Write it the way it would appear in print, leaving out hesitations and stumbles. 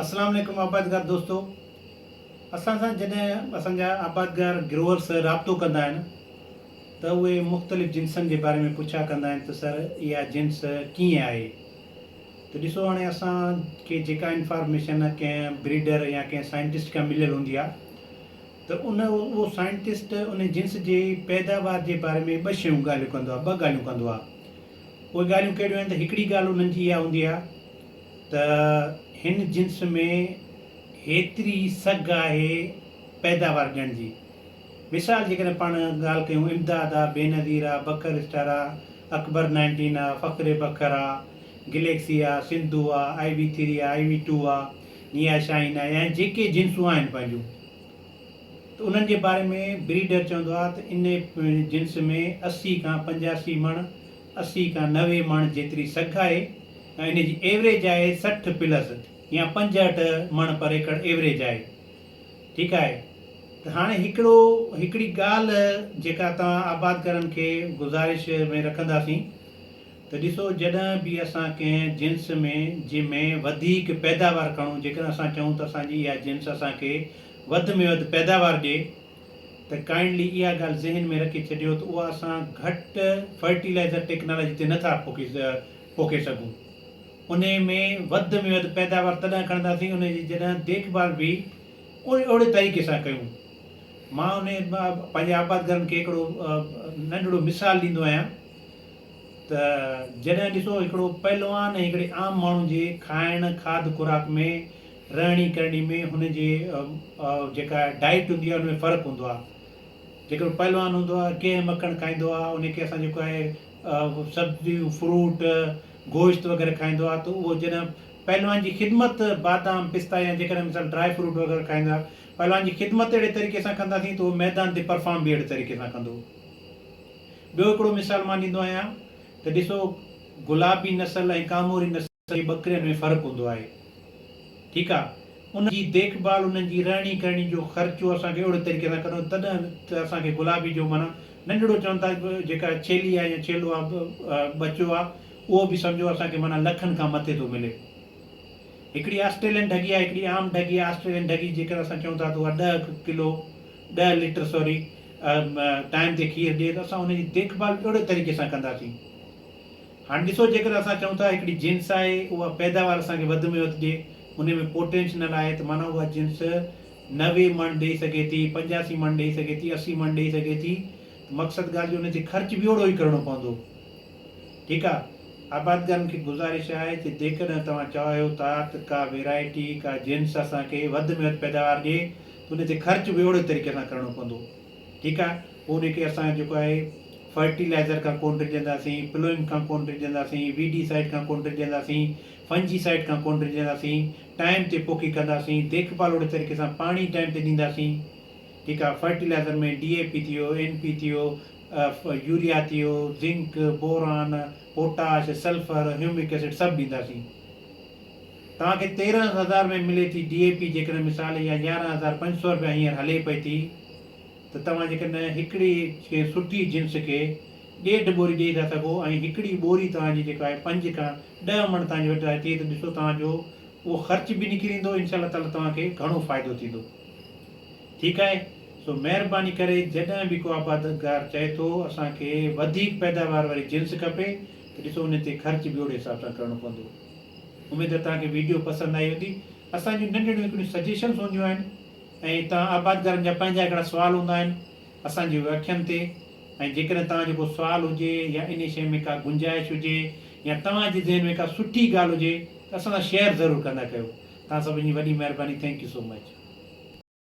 अस्सलाम वालेकुम आबादगार दोस्तों। असां सां जॾहिं असांजा आबादगार ग्रोवर्स राब्तो कंदा आहिनि त उहे मुख़्तलिफ़ जिन्सनि जे बारे में पुछा कंदा आहिनि त सर इहा जिन्स कीअं आहे। त ॾिसो हाणे असांखे जेका इंफॉर्मेशन कंहिं ब्रीडर या कंहिं साइंटिस्ट खां मिलियल हूंदी आहे त उहो साइंटिस्ट उन जिन्स जे पैदावार जे बारे में ॿ ॻाल्हियूं कंदो आहे, ॿ ॻाल्हियूं कंदो आहे। उहे ॻाल्हियूं कहिड़ियूं आहिनि त हिकिड़ी ॻाल्हि उन्हनि जी इहा हूंदी आहे त हिन जिन्स में हेतिरी सघ आहे पैदावार ॾियण जी। मिसाल जेकॾहिं पाण ॻाल्हि कयूं इमदाद आहे, बेनज़ीर आहे, बकर स्टार आहे, अकबर 19 आहे, फ़ख्र बकर आहे, गैलेक्सी आहे, सिंधु आहे, IV3 आहे, IV2 आहे, निया शाइन आहे, ऐं जेके जिन्सूं आहिनि पंहिंजूं त उन्हनि जे बारे में ब्रीडर चवंदो आहे त इन जिन्स में 80 खां 85 मण, 80 खां 90 मण जेतिरी सघ आहे ऐं इन जी एवरेज आहे 60+ या 65 मण पर एकड़ एवरेज आहे। ठीकु आहे। त हाणे हिकिड़ी ॻाल्हि जेका तव्हां आबादकारनि खे गुज़ारिश में रखंदासीं त ॾिसो, जॾहिं बि असां कंहिं जिन्स में जंहिंमें वधीक पैदावार खणूं, जेकॾहिं असां चऊं त असांजी इहा जिन्स असांखे वधि में वधि पैदावार ॾिए त काइंडली इहा ॻाल्हि ज़हन में रखी छॾियो त उहा असां घटि फर्टिलाइज़र टेक्नोलॉजी ते नथा पोखे सघूं। उन में वधि में वधि पैदावार तॾहिं खणंदासीं उन जी जॾहिं देखभाल बि ओड़े तरीक़े सां कयूं। मां पंहिंजे आबादकारनि खे हिकिड़ो नंढिड़ो मिसाल ॾींदो आहियां त जॾहिं ॾिसो हिकिड़ो पहलवान ऐं हिकिड़े आम माण्हू जे खाइण खाद खुराक में, रहणी करणी में, हुन जे जेका डाइट हूंदी आहे उन में फ़र्क़ु हूंदो आहे। जेको पहलवान हूंदो आहे कंहिं मखणु खाईंदो आहे, उनखे असां जेको आहे सब्जियूं, फ्रूट, गोश्त वग़ैरह खाईंदो आहे त उहो जॾहिं पहलवान जी ख़िदमत बादाम, पिस्ता या जेकॾहिं मिसाल ड्राई फ्रूट वग़ैरह खाईंदा, पहलवान जी ख़िदमत अहिड़े तरीक़े सां कंदासीं त उहो मैदान ते परफॉर्म बि अहिड़े तरीक़े सां कंदो। ॿियो हिकिड़ो मिसाल मां ॾींदो आहियां त ॾिसो, गुलाबी नस्ल ऐं कामोरी नस्ल जी ॿकरियुनि में फ़र्क़ु हूंदो आहे। ठीकु आहे। उन जी देखभाल, उन्हनि जी रहणी करणी जो ख़र्चो असांखे अहिड़े तरीक़े सां करिणो, तॾहिं त असांखे गुलाबी जो माना नंढिड़ो चवनि था जेका छेली आहे या छेलो आहे, बचो आहे, उहो बि सम्झो असांखे माना लखनि खां मथे थो मिले। हिकिड़ी ऑस्ट्रेलियन ढगी आहे, हिकिड़ी आम ढगी आहे। ऑस्ट्रेलियन ढगी जेकर असां चऊं था त उहा 10 लीटर टाइम ते खीर ॾिए त असां उनजी देखभाल अहिड़े तरीक़े सां कंदासीं। हाणे ॾिसो, जेकर असां चऊं था हिकिड़ी जिन्स आहे उहा पैदावार असांखे वधि में वधि ॾिए, उन में पोटेंशियल आहे त माना उहा जिन्स 90 मण ॾेई सघे थी, 85 मण ॾेई सघे थी, 80 मण ॾेई सघे थी। मक़सदु ॻाल्हि जो उन ते ख़र्च बि ओड़ो ई करिणो पवंदो। ठीकु आहे। आबादकारनि खे गुज़ारिश आहे त जेकॾहिं तव्हां चाहियो था त का वैरायटी, का जिन्स असांखे वधि में वधि पैदावार ॾिए त उन ते ख़र्च बि ओड़े तरीक़े सां करिणो पवंदो। ठीकु आहे। पोइ उनखे असां जेको आहे फर्टिलाइज़र खां कोन ॾिजंदासीं, प्लोइंग खां कोन ॾिजंदासीं, वीडीसाइड खां कोन ॾिजंदासीं, फंजीसाइड खां कोन ॾिजंदासीं, टाइम ते पोखी कंदासीं, देखभाल ओड़े तरीक़े सां पाणी टाइम ते ॾींदासीं। ठीकु आहे। फर्टिलाइज़र में DAP थियो, NP थियो, यूरिया थियो, zinc, boron, potash, sulphur, humic acid सभु ॾींदासीं। तव्हांखे 13,000 में मिले थी DAP जेकॾहिं मिसाल, या 11,500 रुपया हींअर हले पई थी, त तव्हां जेकॾहिं हिकिड़ी सुठी जिन्स खे 1.5 बोरी ॾेई था सघो ऐं हिकिड़ी बोरी तव्हांजी जेका आहे 5 खां 10 मण तव्हांजी वटि अचे त ॾिसो तव्हांजो उहो ख़र्च बि निकिरींदो, इनशा ताला तव्हांखे घणो फ़ाइदो थींदो। ठीकु आहे। सो महिरबानी करे जॾहिं बि को आबादकार चए थो असांखे वधीक पैदावार वारी जिन्स खपे त ॾिसो उन ते ख़र्च बि ओड़े हिसाब सां करिणो पवंदो। उमेदु आहे तव्हांखे वीडियो पसंदि आई हूंदी। असांजूं नंढिड़ियूं हिकिड़ियूं सजेशन्स हूंदियूं आहिनि ऐं तव्हां आबादकारनि जा पंहिंजा हिकिड़ा सुवाल हूंदा आहिनि असांजे व्याख्यान ते। ऐं जेकॾहिं तव्हां जेको सुवालु हुजे या इन शइ में का गुंजाइश हुजे या तव्हांजे ज़हन में का सुठी ॻाल्हि हुजे त असां सां शेयर ज़रूरु कंदा कयो। तव्हां सभिनी जी वॾी महिरबानी। Thank you so much.